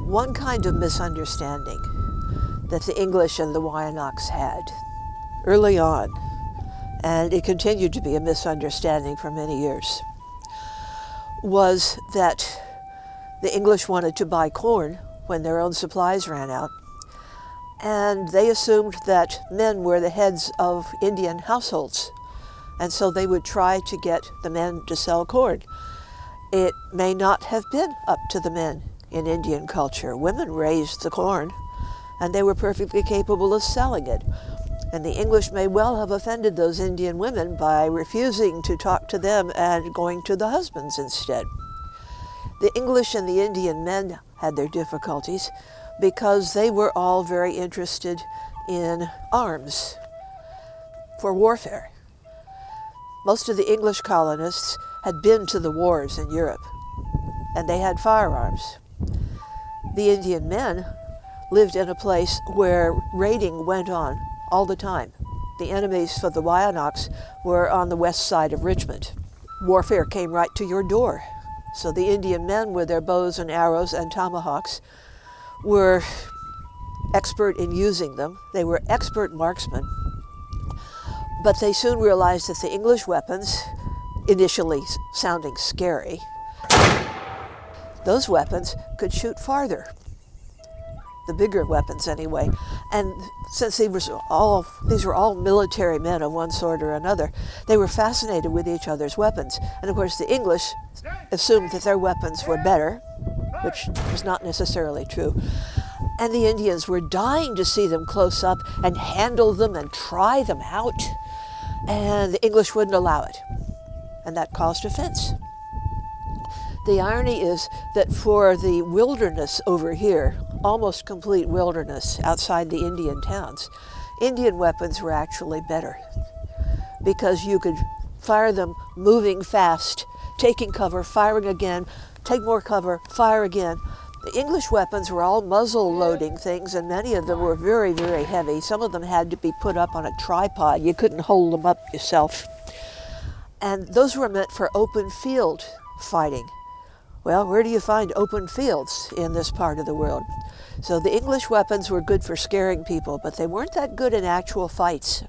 One kind of misunderstanding that the English and the Wyandots had early on, and it continued to be a misunderstanding for many years, was that the English wanted to buy corn when their own supplies ran out, and they assumed that men were the heads of Indian households, and so they would try to get the men to sell corn. It may not have been up to the men in Indian culture. Women raised the corn, and they were perfectly capable of selling it. And the English may well have offended those Indian women by refusing to talk to them and going to the husbands instead. The English and the Indian men had their difficulties because they were all very interested in arms for warfare. Most of the English colonists had been to the wars in Europe, and they had firearms. The Indian men lived in a place where raiding went on all the time. The enemies for the Wyandots were on the west side of Richmond. Warfare came right to your door. So the Indian men with their bows and arrows and tomahawks were expert in using them. They were expert marksmen. But they soon realized that the English weapons, initially sounding scary, those weapons could shoot farther. The bigger weapons anyway. And since these were all military men of one sort or another, they were fascinated with each other's weapons. And of course the English assumed that their weapons were better, which was not necessarily true. And the Indians were dying to see them close up and handle them and try them out. And the English wouldn't allow it. And that caused offense. The irony is that for the wilderness over here, almost complete wilderness outside the Indian towns, Indian weapons were actually better because you could fire them moving fast, taking cover, firing again, take more cover, fire again. The English weapons were all muzzle-loading things, and many of them were very, very heavy. Some of them had to be put up on a tripod. You couldn't hold them up yourself. And those were meant for open field fighting. Well, where do you find open fields in this part of the world? So the English weapons were good for scaring people, but they weren't that good in actual fights.